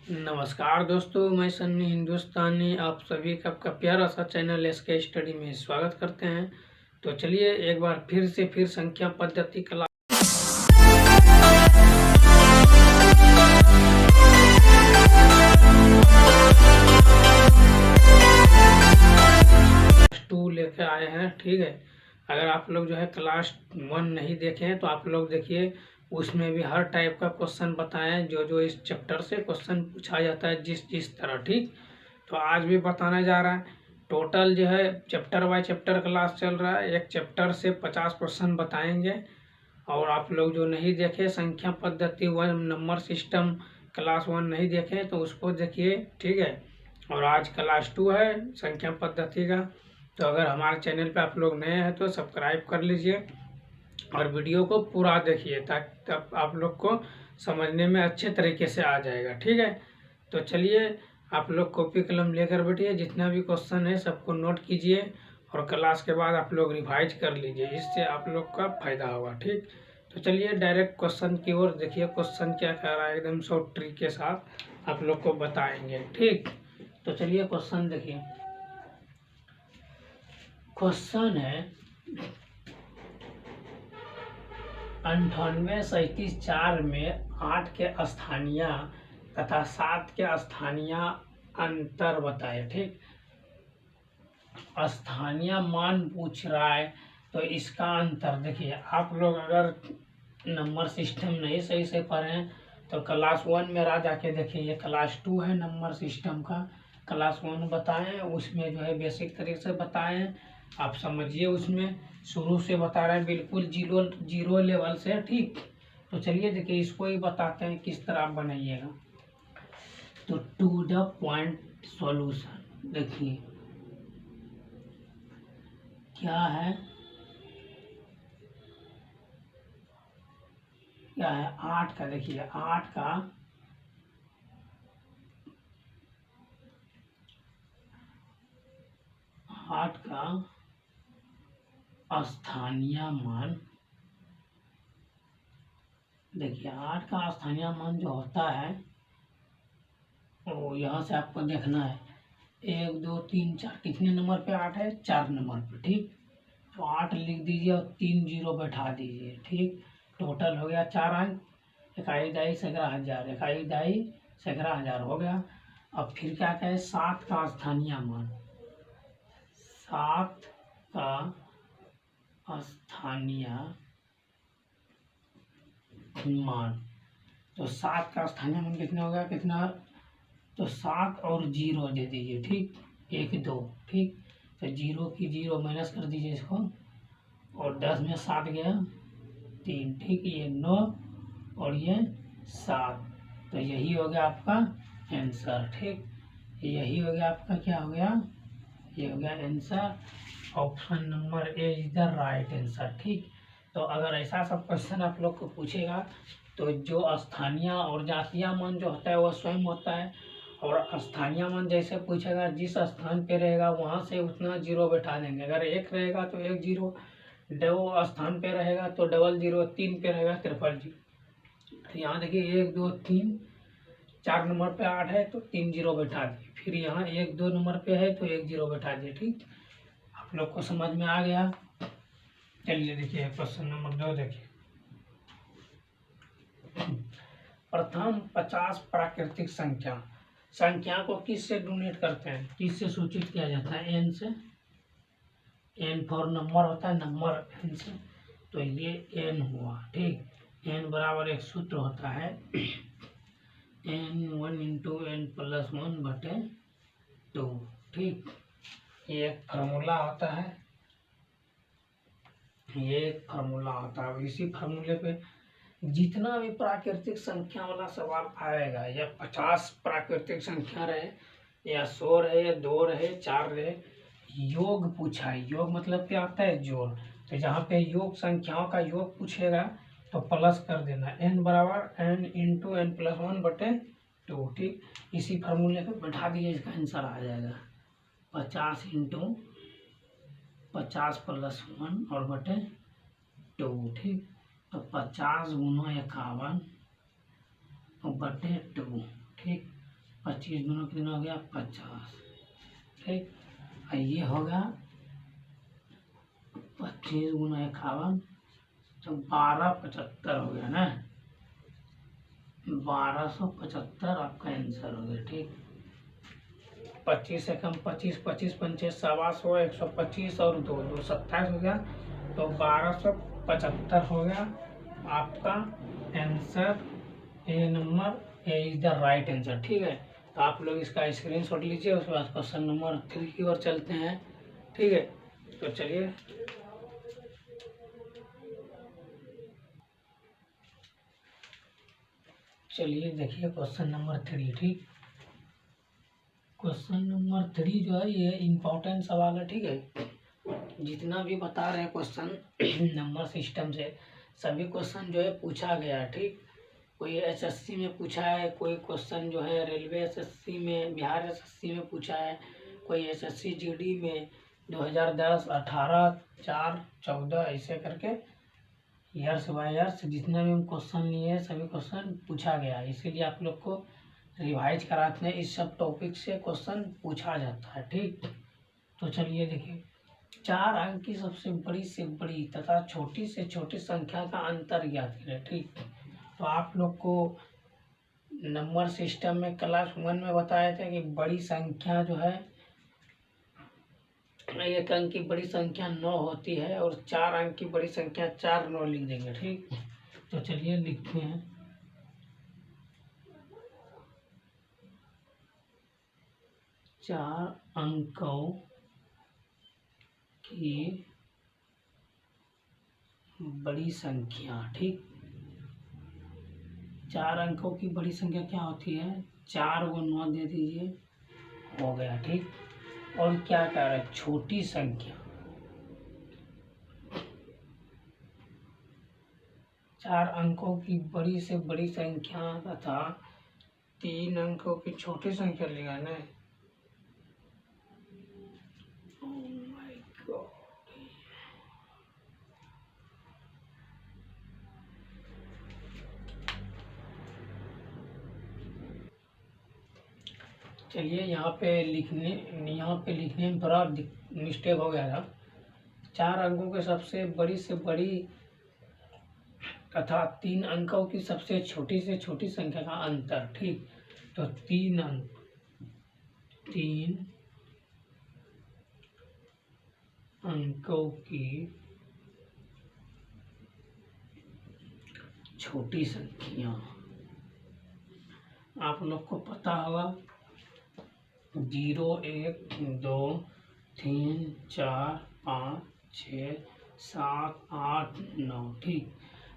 नमस्कार दोस्तों, मैं सन्नी हिंदुस्तानी आप सभी का आपका प्यारा सा चैनल एसके स्टडी में स्वागत करते हैं। तो चलिए एक बार फिर संख्या पद्धति क्लास 2 लेकर आए हैं। ठीक है, अगर आप लोग जो है क्लास 1 नहीं देखे हैं तो आप लोग देखिए, उसमें भी हर टाइप का क्वेश्चन बताएं जो इस चैप्टर से क्वेश्चन पूछा जाता है जिस तरह। ठीक, तो आज भी बताने जा रहा है। टोटल जो है चैप्टर बाय चैप्टर क्लास चल रहा है। एक चैप्टर से 50 क्वेश्चन बताएंगे। और आप लोग जो नहीं देखे संख्या पद्धति 1 नंबर सिस्टम क्लास 1 नहीं देखे तो उसको देखिए। ठीक है, और आज क्लास 2 है संख्या पद्धति का। तो अगर हमारे चैनल पे आप लोग नए हैं तो सब्सक्राइब कर लीजिए और वीडियो को पूरा देखिए, ताकि तब आप लोग को समझने में अच्छे तरीके से आ जाएगा। ठीक है, तो चलिए आप लोग कॉपी कलम लेकर बैठिए, जितना भी क्वेश्चन है सबको नोट कीजिए और क्लास के बाद आप लोग रिवाइज कर लीजिए, इससे आप लोग का फायदा होगा। ठीक, तो चलिए डायरेक्ट क्वेश्चन की ओर देखिए। क्वेश्चन क्या कह रहा है, एकदम शॉर्ट ट्रिक के साथ आप लोग को बताएंगे। ठीक, तो चलिए क्वेश्चन देखिए। क्वेश्चन है 98 में 8 के स्थानीय तथा 7 के स्थानीय अंतर बताए। ठीक, स्थानीय मान पूछ रहा है तो इसका अंतर देखिए। आप लोग अगर नंबर सिस्टम नहीं सही से पढ़े तो क्लास 1 में आ जाके देखिए, ये क्लास 2 है नंबर सिस्टम का। क्लास 1 बताएं, उसमें जो है बेसिक तरीके से बताएं, आप समझिए। उसमें शुरू से बता रहे हैं बिल्कुल जीरो लेवल से। ठीक, तो चलिए देखिए इसको ही बताते हैं किस तरह बनाइएगा। तो टू द पॉइंट सॉल्यूशन देखिए क्या है, क्या है 8 का। देखिए 8 का स्थानीय मान। देखिए 8 का स्थानीय मान जो होता है वो यहाँ से आपको देखना है। 1 2 3 4 कितने नंबर पे 8 है? 4 नंबर पे। ठीक, तो 8 लिख दीजिए और 3 जीरो बैठा दीजिए। ठीक, टोटल हो गया 4 अंक। इकाई दाई 11,000, इकाई दाई 11,000 हो गया। अब फिर क्या कहे, 7 का स्थानीय मान। 7 का स्थानीय मान, तो 7 का स्थानीय मान कितना हो गया, कितना? तो 7 और 0 दे दीजिए। ठीक, 1 2। ठीक, तो 0 की 0 माइनस कर दीजिए इसको, और 10 में 7 गया 3। ठीक, ये 9 और ये 7, तो यही हो गया आपका आंसर। ठीक, यही हो गया आपका, क्या हो गया, ये हो गया answer. Option number A is the right answer. ठीक, तो अगर ऐसा सब क्वेश्चन आप लोग को पूछेगा तो जो स्थानीय और जातीय मान जो होता है वो स्वयं होता है, और स्थानीय मान जैसे पूछेगा जिस स्थान पे रहेगा वहाँ से उतना जीरो बैठा देंगे। अगर 1 रहेगा तो 1 जीरो, 2 स्थान पे रहेगा तो डबल जीरो, 3 पे रहेगा ट्रिपल जीरो। तो यहाँ देखिए 1 2 3, 4 नंबर पे 8 है तो 3 जीरो बैठा दिए। फिर यहाँ 1 2 नंबर पे है तो 1 जीरो बैठा दिए। ठीक, आप लोग को समझ में आ गया। चलिए देखिए क्वेश्चन नंबर 2 देखिए। प्रथम 50 प्राकृतिक संख्या को किस से डोनेट करते हैं, किस से सूचित किया जाता है? एन से। एन फॉर नंबर होता है, नंबर एन से, तो ये एन हुआ। ठीक, एन बराबर एक सूत्र होता है, n1 इंटू एन प्लस 1 बटे 2। ठीक, ये एक फार्मूला होता है, ये एक फार्मूला होता है। इसी फार्मूले पे जितना भी प्राकृतिक संख्या वाला सवाल आएगा, या 50 प्राकृतिक संख्या रहे, या 100 रहे, या 2 रहे, 4 रहे, योग पूछा है। योग मतलब क्या होता है? जोड़। तो जहाँ पे योग संख्याओं का योग पूछेगा तो प्लस कर देना, n बराबर n इंटू एन प्लस 1 बटे 2। ठीक, इसी फार्मूले पे बैठा दिए, इसका आंसर आ जाएगा 50 इंटू 50 प्लस 1 और बटे 2। ठीक, तो 50 गुना 51 बटे 2। ठीक, 25 दूना कितना हो गया 50, ठीक। और ये होगा 25 गुना 51 तो 1275 हो गया ना, 1275 आपका आंसर हो गया, ठीक। 25 से कम 25, 25 पंचे 125, 125 और 2 227 हो गया, तो 1275 हो गया आपका answer. A number A is the right answer, ठीक है। तो आप लोग इसका स्क्रीनशॉट लीजिए, उसके बाद क्वेश्चन नंबर 3 की ओर चलते हैं, ठीक है। तो चलिए देखिए क्वेश्चन नंबर 3, ठीक। क्वेश्चन नंबर 3 जो है ये इम्पोर्टेंट सवाल है, ठीक है। जितना भी बता रहे हैं क्वेश्चन नंबर सिस्टम से, सभी क्वेश्चन जो है पूछा गया है, ठीक। कोई एसएससी में पूछा है, कोई क्वेश्चन जो है रेलवे एसएससी में, बिहार एसएससी में पूछा है, कोई एसएससी जीडी में 2010, 18, 4, 14 ऐसे करके ईयर्स बाय ईयर्स जितना भी क्वेश्चन लिए हैं सभी क्वेश्चन पूछा गया है। इसीलिए आप लोग को रिवाइज कराते हैं, इस सब टॉपिक से क्वेश्चन पूछा जाता है, ठीक। तो चलिए देखिए, 4 अंक की सबसे बड़ी से बड़ी तथा छोटी से छोटी संख्या का अंतर ज्ञात करें, ठीक। तो आप लोग को नंबर सिस्टम में क्लास 1 में बताया था कि बड़ी संख्या जो है, एक अंक की बड़ी संख्या 9 होती है और 4 अंक की बड़ी संख्या 4 9 लिख देंगे, ठीक। तो चलिए लिखते हैं, 4 अंकों की बड़ी संख्या, ठीक। 4 अंकों की बड़ी संख्या क्या होती है, 4 को 9 दे दीजिए, हो गया, ठीक। और क्या कह रहा है, छोटी संख्या, 4 अंकों की बड़ी से बड़ी संख्या तथा 3 अंकों की छोटी संख्या लिखा ना। चलिए यहाँ पे लिखने में थोड़ा मिस्टेक हो गया था। 4 अंकों के सबसे बड़ी से बड़ी तथा 3 अंकों की सबसे छोटी से छोटी संख्या का अंतर, ठीक। तो 3 अंकों की छोटी संख्या, आप लोग को पता होगा 0 1 2 3 4 5 6 7 8 9, ठीक।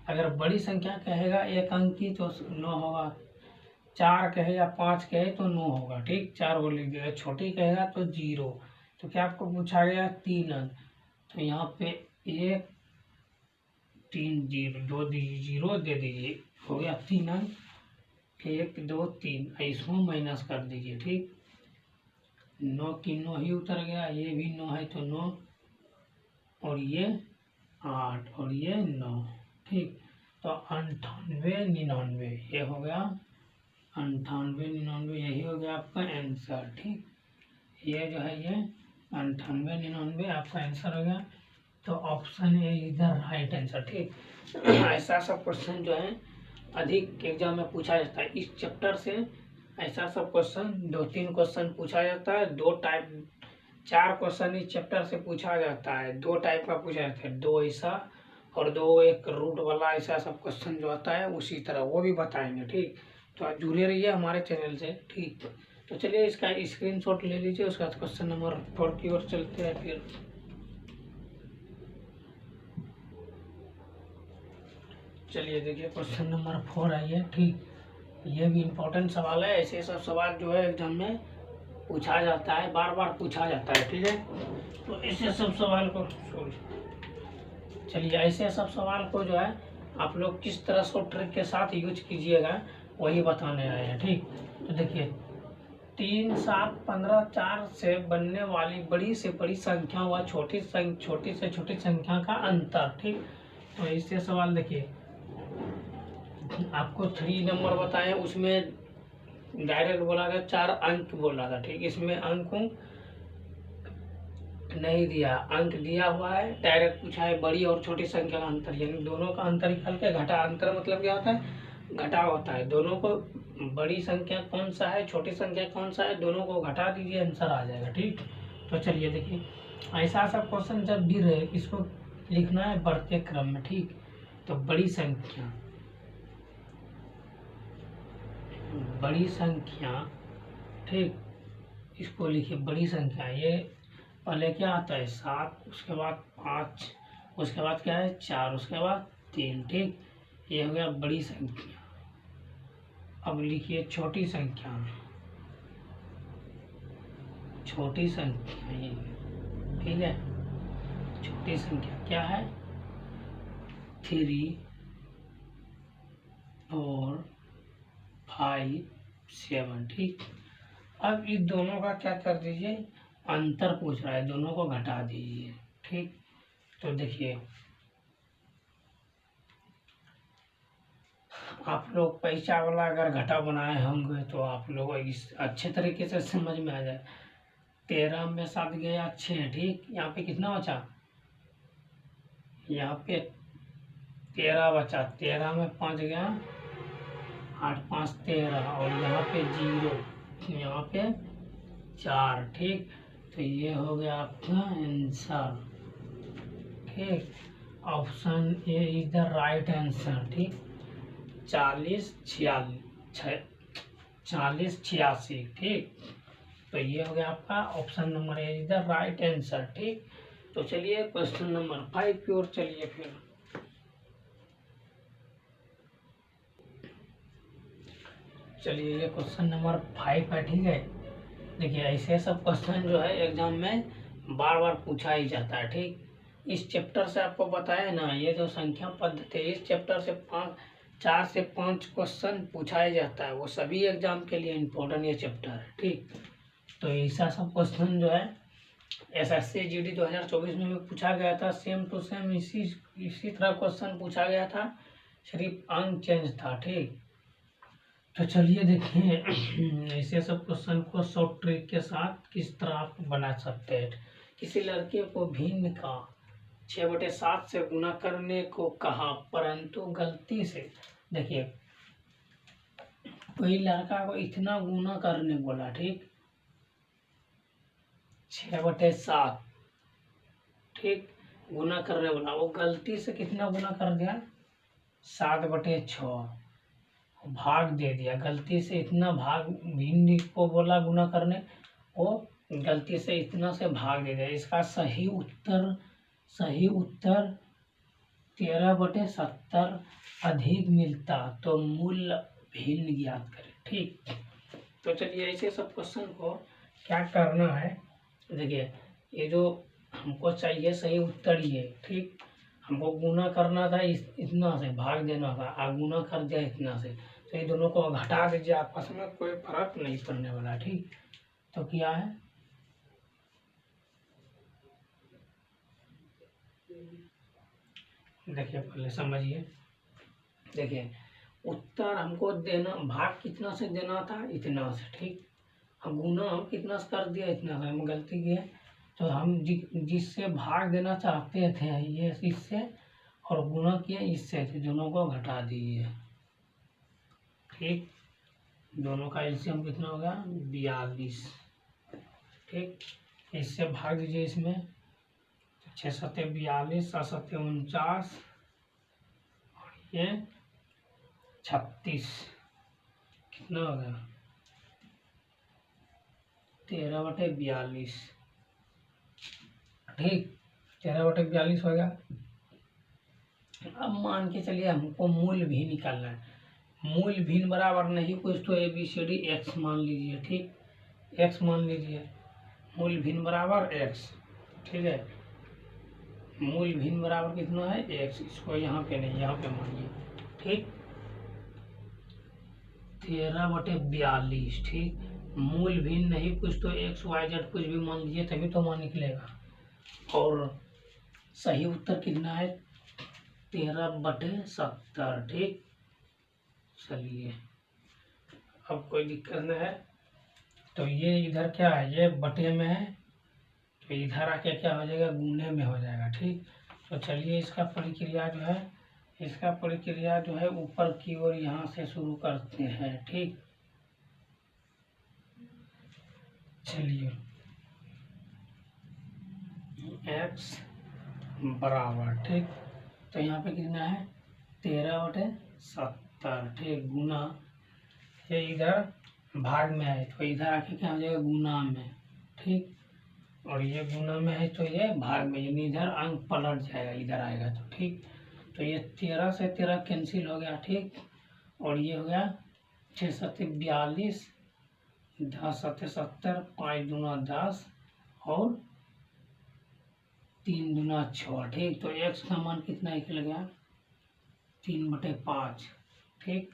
अगर बड़ी संख्या कहेगा एक अंक की तो 9 होगा, 4 कहे या 5 कहे तो 9 होगा, ठीक। 4 को लिख देगा। छोटी कहेगा तो 0। तो क्या आपको पूछा गया 3 अंक, तो यहाँ पे 1 3 0 2 दीजिए, 0 दे दीजिए, हो गया 3 अंक। 1 2 3 इसमें माइनस कर दीजिए, ठीक। 9 की 9 ही उतर गया, ये भी 9 है तो 9 और ये 8 और ये 9, ठीक। तो 98 99 ये हो गया, 98 99 यही हो गया आपका आंसर, ठीक। ये जो है ये 98 99 आपका आंसर हो गया। तो option A is the right answer, ठीक। ऐसा सब क्वेश्चन जो है अधिक एग्जाम में पूछा जाता है इस चैप्टर से। ऐसा सब क्वेश्चन 2-3 क्वेश्चन पूछा जाता है, 4 क्वेश्चन इस चैप्टर से पूछा जाता है। 2 टाइप का पूछा जाता है, 2 ऐसा और 2 एक रूट वाला, ऐसा सब क्वेश्चन जो आता है उसी तरह वो भी बताएंगे, ठीक। तो आप जुड़े रहिए हमारे चैनल से, ठीक। तो चलिए इसका स्क्रीनशॉट ले लीजिए, उसके बाद क्वेश्चन नंबर 4 की ओर चलते हैं। फिर चलिए देखिए क्वेश्चन नंबर 4 है ये, ठीक। ये भी इम्पोर्टेंट सवाल है। ऐसे सब सवाल जो है एग्जाम में पूछा जाता है, बार बार पूछा जाता है, ठीक है। तो ऐसे सब सवाल को चलिए ऐसे सब सवाल को जो है आप लोग किस तरह से ट्रिक के साथ यूज कीजिएगा वही बताने आए हैं, ठीक। तो देखिए 3 7 15 4 से बनने वाली बड़ी से बड़ी संख्या व छोटी से छोटी संख्या का अंतर, ठीक। तो इससे सवाल देखिए, आपको 3 नंबर बताए, उसमें डायरेक्ट बोला था 4 अंक बोला था, ठीक। इसमें अंक नहीं दिया, अंक दिया हुआ है, डायरेक्ट पूछा है बड़ी और छोटी संख्या का अंतर, यानी दोनों का अंतर निकाल के घटा। अंतर मतलब क्या होता है? घटा होता है। दोनों को, बड़ी संख्या कौन सा है, छोटी संख्या कौन सा है, दोनों को घटा दीजिए, आंसर आ जाएगा, ठीक। तो चलिए देखिए, ऐसा सब क्वेश्चन जब भी रहे इसको लिखना है बढ़ते क्रम में, ठीक। तो बड़ी संख्या, बड़ी संख्या, ठीक, इसको लिखिए बड़ी संख्या। ये पहले क्या आता है? 7, उसके बाद 5, उसके बाद क्या है? 4, उसके बाद 3, ठीक। ये हो गया बड़ी संख्या। अब लिखिए छोटी संख्या, छोटी संख्या ये, ठीक है। छोटी संख्या क्या है? 3, 4, 5, 7, ठीक। अब इस दोनों का क्या कर दीजिए? अंतर पूछ रहा है, दोनों को घटा दीजिए, ठीक। तो देखिए, आप लोग पैसा वाला अगर घटा बनाए होंगे तो आप लोग इस अच्छे तरीके से समझ में आ जाए। 13 में 7 गया 6, ठीक। यहाँ पे कितना बचा? यहाँ पे 13 बचा, 13 में 5 गया 8, 5, 13, और यहाँ पे 0, यहाँ पे 4, ठीक। तो ये हो गया आपका आंसर, ठीक। Option A is the right answer, ठीक। 40, 86, ठीक। तो ये हो गया आपका option number A is the right answer, ठीक। तो चलिए क्वेश्चन नंबर 5 की ओर चलिए फिर। चलिए ये क्वेश्चन नंबर 5 है, ठीक है। देखिए ऐसे सब क्वेश्चन जो है एग्जाम में बार बार पूछा ही जाता है, ठीक। इस चैप्टर से आपको बताया ना, ये जो संख्या पद्धति, इस चैप्टर से 4 से 5 क्वेश्चन पूछा ही जाता है, वो सभी एग्जाम के लिए इम्पोर्टेंट ये चैप्टर है, ठीक। तो ऐसा सब क्वेश्चन जो है SSC GD 2024 में भी पूछा गया था, सेम टू सेम इसी तरह क्वेश्चन पूछा गया था, सिर्फ अंक चेंज था, ठीक। तो चलिए देखिए ऐसे सब क्वेश्चन को शॉर्ट ट्रिक के साथ किस तरह आप बना सकते हैं। किसी लड़के को भिन्न का 6/7 से गुना करने को कहा, परंतु गलती से, देखिए कोई लड़का को इतना गुना करने बोला, ठीक, 6/7, ठीक, गुना करने बोला, वो गलती से कितना गुना कर दिया? 7/6, भाग दे दिया गलती से, इतना भाग भिन्न को बोला गुना करने, वो गलती से इतना से भाग दे दिया। इसका सही उत्तर 13/70 अधिक मिलता तो मूल्य भिन्न ज्ञात करें, ठीक। तो चलिए ऐसे सब क्वेश्चन को क्या करना है, देखिए ये जो हमको चाहिए सही उत्तर ये, ठीक। हमको गुना करना था इतना से, भाग देना था, और गुना कर दिया इतना से, तो ये दोनों को घटा दीजिए, आपस में कोई फर्क नहीं पड़ने वाला, ठीक। तो क्या है? देखिए पहले समझिए, देखिए उत्तर हमको देना, भाग कितना से देना था? इतना से, ठीक। हम गुना हम कितना से कर दिया? इतना से, हम गलती किए, तो हम जिससे भाग देना चाहते थे ये इससे, और गुना किए इससे, तो दोनों को घटा दीजिए, ठीक। दोनों का एलसीएम कितना होगा? 42, ठीक। इससे भाग दीजिए इसमें, 6 सत्ते 42, 7 सत्ते 49, और ये 36, कितना होगा? 13/42, ठीक। 13/42 होगा। अब मान के चलिए हमको मूल भी निकालना है। मूल भिन्न बराबर नहीं कुछ तो ABCD x मान लीजिए, ठीक। x मान लीजिए, मूल भिन्न बराबर x, ठीक है। मूल भिन्न बराबर कितना है? x, इसको यहाँ पे नहीं, यहाँ पे मानिए, ठीक। 13/42, ठीक। मूल भिन्न नहीं कुछ तो XYZ कुछ भी मान लीजिए, तभी तो मान निकलेगा। और सही उत्तर कितना है? 13/70, ठीक। चलिए अब कोई दिक्कत नहीं है। तो ये इधर क्या है, ये बटे में है, तो इधर आके क्या हो जाएगा, गुने में हो जाएगा। ठीक, तो चलिए इसका प्रक्रिया जो है, ऊपर की ओर यहाँ से शुरू करते हैं। ठीक, चलिए x बराबर, ठीक, तो यहाँ पे कितना है 13/70। ठीक, गुना, ये इधर भाग में है तो इधर आके क्या हो जाएगा, गुना में। ठीक, और ये गुना में है तो ये भाग में, यानी इधर अंक पलट जाएगा, इधर आएगा तो। ठीक, तो ये 13 से 13 कैंसिल हो गया। ठीक, और ये हो गया 6 सत्ते 42, 10 सत्ते 70, 5 दूना 10 और 3 दूना 6। ठीक, तो x का मान कितना निकल गया, 3/5। ठीक,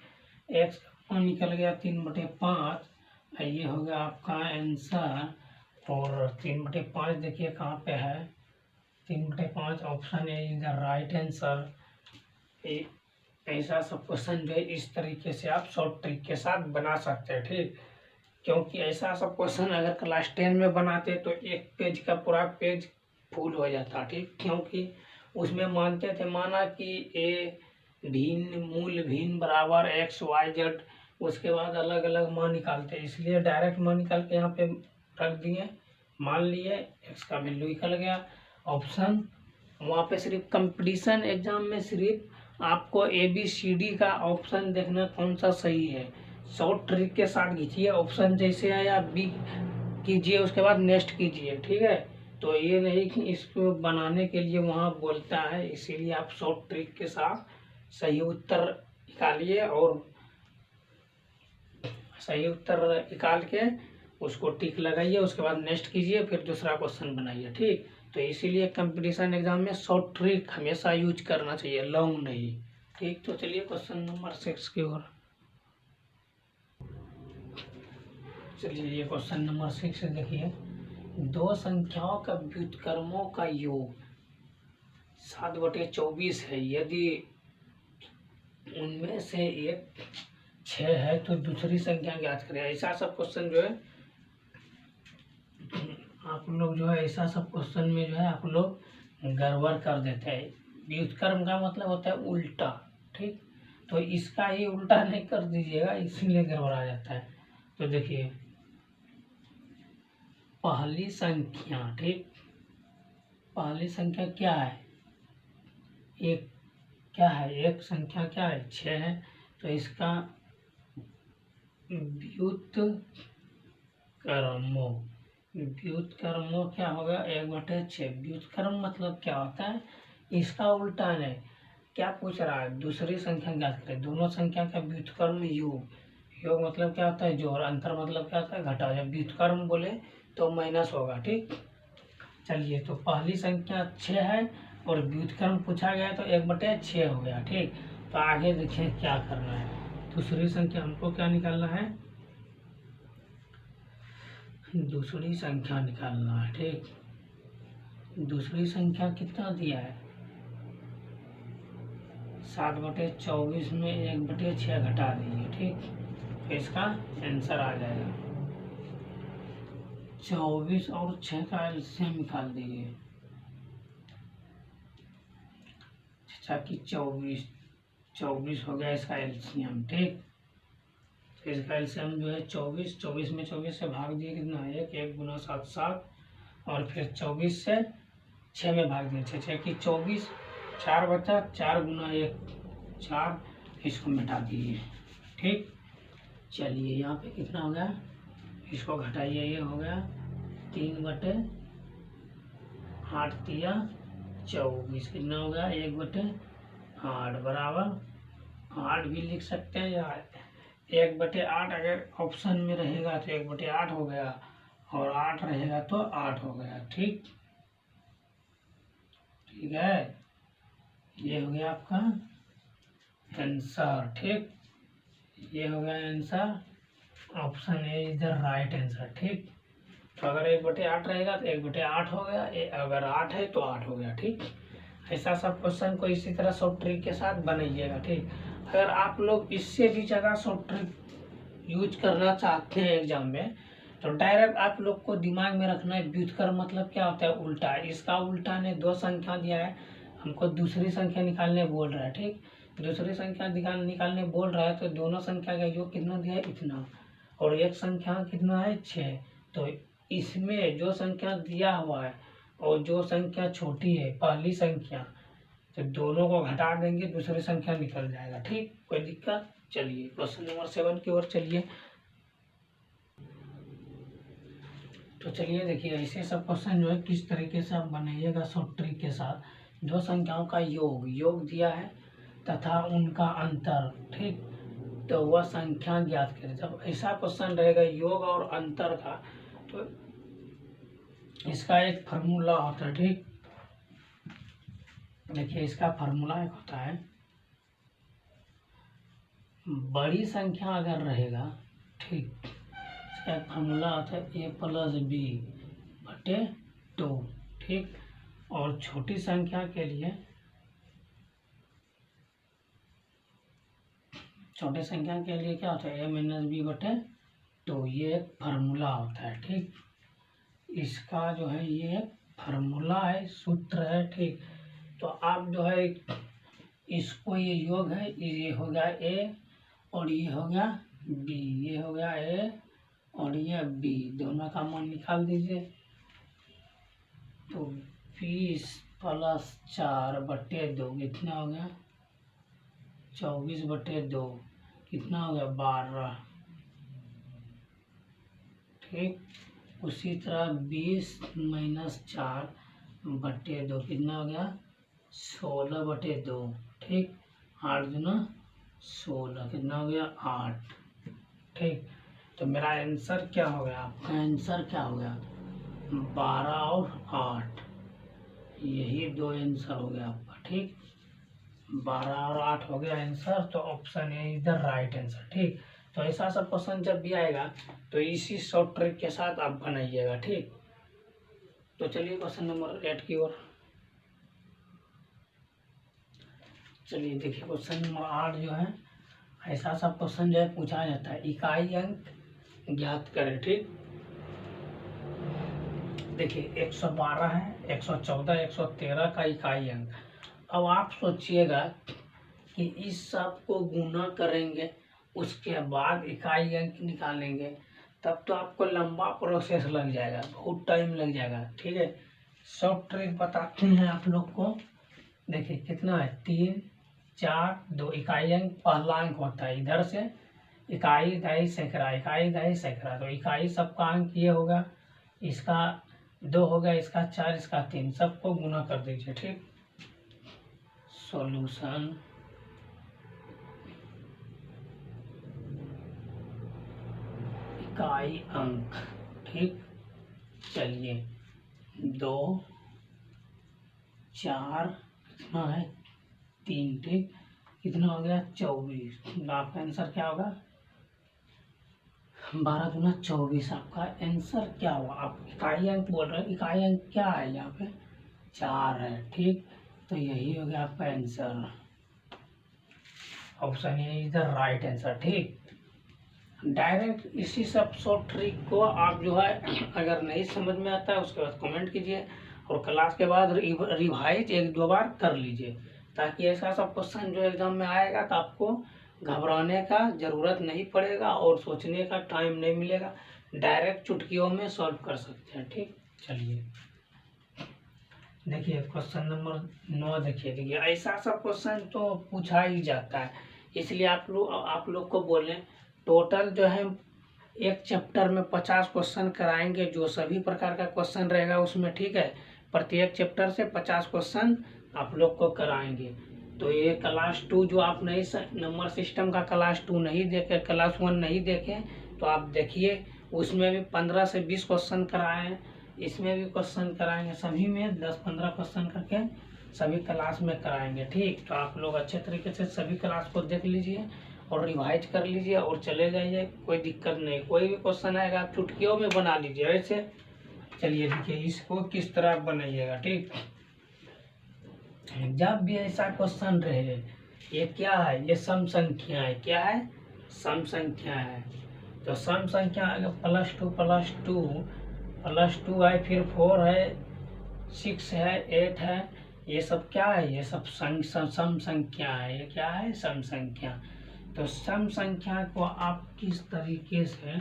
x का मान निकल गया 3/5। ये हो गया आपका आंसर। और 3/5 देखिए कहाँ पे है, 3/5 ऑप्शन है इधर, राइट आंसर। ऐसा सब क्वेश्चन जो है इस तरीके से आप शॉर्ट ट्रिक के साथ बना सकते हैं। ठीक, क्योंकि ऐसा सब क्वेश्चन अगर क्लास 10 में बनाते तो एक पेज का पूरा पेज फुल हो जाता। ठीक, क्योंकि उसमें मानते थे, माना कि ए भिन्न मूल भिन्न बराबर x, y, z, उसके बाद अलग अलग मान निकालते, इसलिए डायरेक्ट मान निकाल के यहाँ पे रख दिए, मान लिए x का वैल्यू निकल गया ऑप्शन। वहाँ पे सिर्फ कंपटीशन एग्जाम में सिर्फ आपको ABCD का ऑप्शन देखना कौन सा सही है, शॉर्ट ट्रिक के साथ खींचिए, ऑप्शन जैसे आया बी कीजिए, उसके बाद नेक्स्ट कीजिए। ठीक है, तो ये नहीं कि इसको बनाने के लिए वहाँ बोलता है, इसीलिए आप शॉर्ट ट्रिक के साथ सही उत्तर निकालिए और सही उत्तर निकाल के उसको टिक लगाइए, उसके बाद नेक्स्ट कीजिए, फिर दूसरा क्वेश्चन बनाइए। ठीक, तो इसीलिए कंपटीशन एग्जाम में शॉर्ट ट्रिक हमेशा यूज करना चाहिए, लॉन्ग नहीं। ठीक, तो चलिए क्वेश्चन नंबर 6 की ओर चलिए। ये क्वेश्चन नंबर 6 देखिए, दो संख्याओं का व्युत्क्रमों का योग 7/24 है, यदि उनमें से एक 6 है तो दूसरी संख्या ज्ञात करें। ऐसा सब क्वेश्चन जो है आप लोग जो है, ऐसा सब क्वेश्चन में जो है आप लोग गड़बड़ कर देते हैं। व्युत्क्रम का मतलब होता है उल्टा। ठीक, तो इसका ही उल्टा नहीं कर दीजिएगा, इसलिए गड़बड़ आ जाता है। तो देखिए पहली संख्या, ठीक, पहली संख्या क्या है, एक क्या है, एक संख्या क्या है 6 है, तो इसका व्युत्क्रमो क्या होगा 1/6। व्युत्क्रम मतलब क्या होता है, इसका उल्टा नहीं, क्या पूछ रहा है, दूसरी संख्या ज्ञात करें। दोनों संख्या का व्युत्क्रम योग, योग मतलब क्या होता है जोड़, अंतर मतलब क्या होता है घटाव। जब व्युत्क्रम बोले तो माइनस होगा। ठीक, चलिए तो पहली संख्या 6 है और व्युत्क्रम पूछा गया तो 1/6 हो गया। ठीक, तो आगे देखिए क्या करना है, दूसरी संख्या हमको क्या निकालना है, दूसरी संख्या निकालना है। ठीक, दूसरी संख्या कितना दिया है 7/24 में 1/6 घटा दीजिए। ठीक, तो इसका आंसर आ जाएगा 24 और 6 का एलसीएम निकाल दीजिए। अच्छा कि 24 हो गया इसका एलसीएम। ठीक, तो इसका एलसीएम जो है 24 में 24 से भाग दिए कितना है 1 गुना 7 7, और फिर 24 से 6 में भाग दिए 6 की 24, 4 बचा, 4 गुना 1 4, इसको मिटा दीजिए। ठीक, चलिए यहाँ पे कितना हो गया, इसको घटाइए, ये हो गया 3/8 दिया 24, कितना हो गया 1/8 बराबर 8 भी लिख सकते हैं, या 1/8 अगर ऑप्शन में रहेगा तो 1/8 हो गया, और 8 रहेगा तो 8 हो गया। ठीक, ठीक है, ये हो गया आपका आंसर। ठीक, ये हो गया आंसर, ऑप्शन ए इधर राइट आंसर। ठीक, तो अगर 1/8 रहेगा तो 1/8 हो गया, अगर 8 है तो 8 हो गया। ठीक, ऐसा सब क्वेश्चन को इसी तरह शॉर्ट ट्रिक के साथ बनाइएगा। ठीक, अगर आप लोग इससे भी ज़्यादा शॉर्ट ट्रिक यूज करना चाहते हैं एग्जाम में, तो डायरेक्ट आप लोग को दिमाग में रखना है व्युत्क्रम मतलब क्या होता है, उल्टा। इसका उल्टा ने दो संख्या दिया है, हमको दूसरी संख्या निकालने बोल रहा है, ठीक। दूसरी संख्या निकालने बोल रहा है, तो दोनों संख्या का योग कितना दिया है, इतना, और एक संख्या कितना है, 6। तो इसमें जो संख्या दिया हुआ है और जो संख्या छोटी है पहली संख्या, तो दोनों को घटा देंगे, दूसरी संख्या निकल जाएगा, ठीक। कोई दिक्कत। चलिए क्वेश्चन नंबर 7 की ओर चलिए। तो चलिए देखिए, ऐसे सब क्वेश्चन जो है किस तरीके से आप बनाइएगा शॉर्ट ट्रिक के साथ। दो संख्याओं का योग दिया है तथा उनका अंतर, ठीक। तो वह संख्या ज्ञात करें। जब ऐसा क्वेश्चन रहेगा योग और अंतर का, तो इसका एक फार्मूला होता है, ठीक। देखिए इसका फार्मूला एक होता है, बड़ी संख्या अगर रहेगा, ठीक, इसका एक फार्मूला होता है a+b/2, ठीक। और छोटी संख्या के लिए, छोटे संख्या के लिए क्या होता है, a-b/2, ये एक फार्मूला होता है, ठीक। इसका जो है ये फार्मूला है, सूत्र है, ठीक। तो आप जो है इसको, ये योग है, ये हो गया a और ये हो गया b, ये हो गया a और ये b, दोनों का मान निकाल दीजिए। तो 20 + 4/2 कितना हो गया, 24/2, कितना हो गया, 12, ठीक। उसी तरह 20 - 4/2 कितना हो गया, 16/2, ठीक। 8 दूना 16, कितना हो गया, 8, ठीक। तो मेरा आंसर क्या हो गया, आपका आंसर क्या हो गया, 12 और 8, यही दो आंसर हो गया आपका, ठीक। 12 और 8 हो गया आंसर। तो ऑप्शन ए इधर राइट आंसर, ठीक। तो ऐसा सब क्वेश्चन जब भी आएगा तो इसी शॉर्ट ट्रिक के साथ आप बनाइएगा, ठीक। तो चलिए क्वेश्चन नंबर 8 की ओर चलिए। देखिए क्वेश्चन नंबर 8 जो है, ऐसा सब क्वेश्चन जो है पूछा जाता है, इकाई अंक ज्ञात करें, ठीक। देखिए 112 है, 114, 113 का इकाई अंक। अब आप सोचिएगा कि इस सब को गुना करेंगे, उसके बाद इकाई अंक निकालेंगे, तब तो आपको लंबा प्रोसेस लग जाएगा, बहुत टाइम लग जाएगा, ठीक है। शॉर्ट ट्रिक बताते हैं आप लोग को। देखिए कितना है, 3, 4, 2, इकाई अंक पहला अंक होता है, इधर से इकाई, दहाई, सैकड़ा, इकाई, दहाई, सैकड़ा। तो इकाई सबका अंक ये होगा, इसका 2 हो गया, इसका 4, इसका 3, सबको गुना कर दीजिए, ठीक। सॉल्यूशन इकाई अंक, ठीक। चलिए 2, 4, कितना है, 3, ठीक। कितना हो गया, 24। आपका आंसर क्या होगा, 12 दूना 24। आपका आंसर क्या हुआ, आप इकाई अंक बोल रहे हैं, इकाई अंक क्या है यहाँ पे, 4 है, ठीक। तो यही हो गया आपका answer, option A is the right answer, ठीक। डायरेक्ट इसी सब शॉर्ट ट्रिक को आप जो है अगर नहीं समझ में आता है उसके बाद कमेंट कीजिए, और क्लास के बाद रिवाइज 1-2 बार कर लीजिए, ताकि ऐसा सब क्वेश्चन जो एग्जाम में आएगा तो आपको घबराने का ज़रूरत नहीं पड़ेगा और सोचने का टाइम नहीं मिलेगा, डायरेक्ट चुटकियों में सॉल्व कर सकते हैं, ठीक। चलिए देखिए क्वेश्चन नंबर 9। देखिए ऐसा सब क्वेश्चन तो पूछा ही जाता है, इसलिए आप लोग को बोलें टोटल जो है एक चैप्टर में 50 क्वेश्चन कराएंगे, जो सभी प्रकार का क्वेश्चन रहेगा उसमें, ठीक है। प्रत्येक चैप्टर से 50 क्वेश्चन आप लोग को कराएंगे। तो ये क्लास 2 जो आप नहीं नंबर सिस्टम का क्लास 2 नहीं देखे, क्लास 1 नहीं देखे, तो आप देखिए, उसमें भी 15 से 20 क्वेश्चन कराए हैं, इसमें भी क्वेश्चन कराएंगे, सभी में 10-15 क्वेश्चन करके सभी क्लास में कराएंगे, ठीक। तो आप लोग अच्छे तरीके से सभी क्लास को देख लीजिए और रिवाइज कर लीजिए और चले जाइए, कोई दिक्कत नहीं। कोई भी क्वेश्चन आएगा आप चुटकियों में बना लीजिए ऐसे। चलिए देखिए इसको किस तरह बनाइएगा, ठीक। जब भी ऐसा क्वेश्चन रहे, ये क्या है, ये सम संख्या है, क्या है, सम संख्या है। तो सम संख्या आएगा प्लस टू है, फिर 4 है, 6 है, 8 है, ये सब क्या है, ये सब सम संख्या है। ये क्या है, सम संख्या। तो सम संख्या को आप किस तरीके से,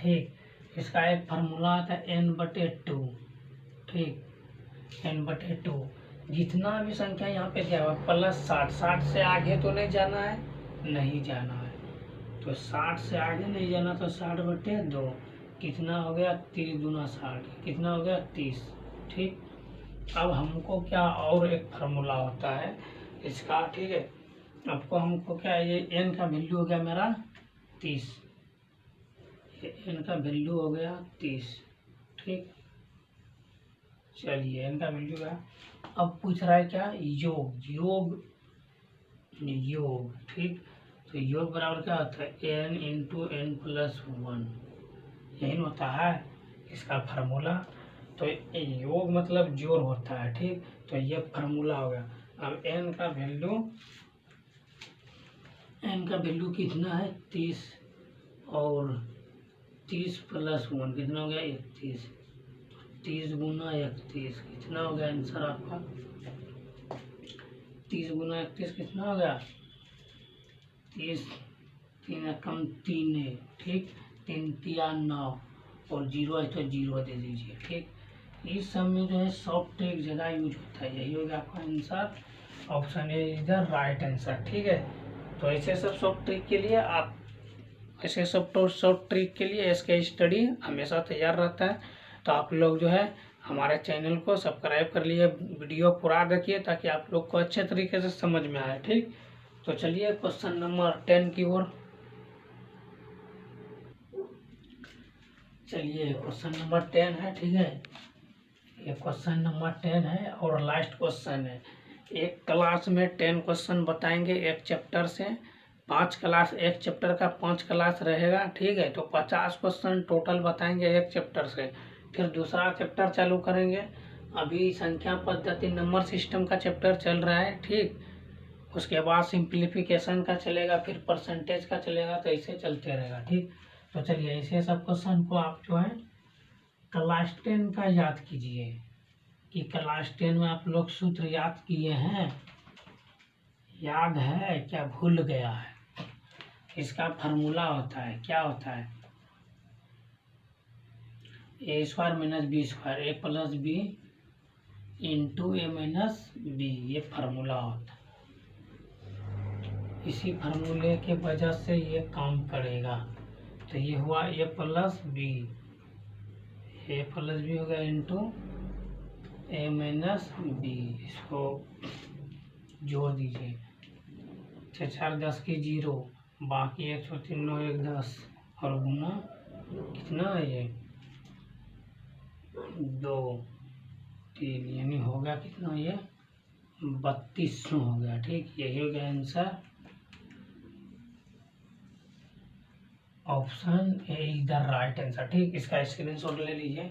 ठीक, इसका एक फार्मूला आता है n/2, ठीक, n/2। जितना भी संख्या यहाँ पे दिया हुआ +60, 60 से आगे तो नहीं जाना है, नहीं जाना है। तो 60 से आगे नहीं जाना, तो 60/2 कितना हो गया, 30 दूना 60, कितना हो गया 30, ठीक। अब हमको क्या, और एक फार्मूला होता है इसका, ठीक है। आपको हमको क्या, ये n का वैल्यू हो गया मेरा 30, ये n का वैल्यू हो गया 30, ठीक। चलिए n का वैल्यू है। अब पूछ रहा है क्या, योग, ठीक। तो योग बराबर क्या होता है, n × n+1, यही होता है इसका फार्मूला। तो योग मतलब जोड़ होता है, ठीक। तो ये फार्मूला हो गया। अब n का वैल्यू कितना है, 30, और 30 + 1 कितना हो गया, 31, 30 गुना 31 कितना हो गया आंसर आपका, 30 गुना 31 कितना हो गया, 30, 3 कम 3 है, ठीक, 3 × 9, और 0 है तो 0 दे दीजिए, ठीक। इस सब में जो है सॉफ्ट ट्रिक जगह यूज होता है, यही होगा आपका answer. Option A is the right answer, ठीक है। तो ऐसे सब सॉफ्ट ट्रिक के लिए आप, ऐसे सब सॉफ्ट ट्रिक के लिए इसका स्टडी हमेशा तैयार रहता है। तो आप लोग जो है हमारे चैनल को सब्सक्राइब कर लिए, वीडियो पूरा देखिए ताकि आप लोग को अच्छे तरीके से समझ में आए, ठीक। तो चलिए क्वेश्चन नंबर 10 की ओर। चलिए क्वेश्चन नंबर 10 है, ठीक है। ये क्वेश्चन नंबर 10 है और लास्ट क्वेश्चन है। एक क्लास में 10 क्वेश्चन बताएंगे एक चैप्टर से, 5 क्लास, एक चैप्टर का 5 क्लास रहेगा, ठीक है। तो 50 क्वेश्चन टोटल बताएंगे एक चैप्टर से। फिर दूसरा चैप्टर चालू करेंगे, अभी संख्या पद्धति नंबर सिस्टम का चैप्टर चल रहा है, ठीक। उसके बाद सिंप्लीफिकेशन का चलेगा, फिर परसेंटेज का चलेगा, तो ऐसे चलते रहेगा, ठीक। तो चलिए ऐसे सब क्वेश्चन को आप जो है क्लास 10 का याद कीजिए कि क्लास 10 में आप लोग सूत्र याद किए हैं, याद है क्या, भूल गया है। इसका फार्मूला होता है, क्या होता है, a² - b², a + b × a - b, ये फार्मूला होता है। इसी फार्मूले के वजह से ये काम करेगा। तो ये हुआ a + b, हो गया × a - b, इसको जोड़ दीजिए। 6 × 4 = 10 की 0, बाकी 1 × 3 = 9, 1 10, और गुना कितना है ये 2 3, यानी हो गया कितना, ये 3200 हो गया, ठीक। यही हो गया answer. Option A is the right answer, ठीक। इसका स्क्रीनशॉट ले लीजिए।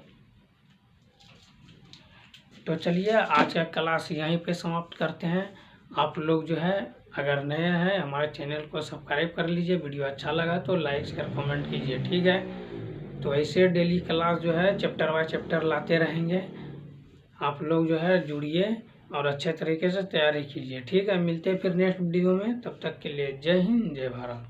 तो चलिए आज का क्लास यहीं पे समाप्त करते हैं। आप लोग जो है अगर नए हैं हमारे चैनल को सब्सक्राइब कर लीजिए, वीडियो अच्छा लगा तो लाइक शेयर कमेंट कीजिए, ठीक है। तो ऐसे डेली क्लास जो है चैप्टर बाय चैप्टर लाते रहेंगे। आप लोग जो है जुड़िए और अच्छे तरीके से तैयारी कीजिए, ठीक है। मिलते हैं फिर नेक्स्ट वीडियो में, तब तक के लिए जय हिंद, जय भारत।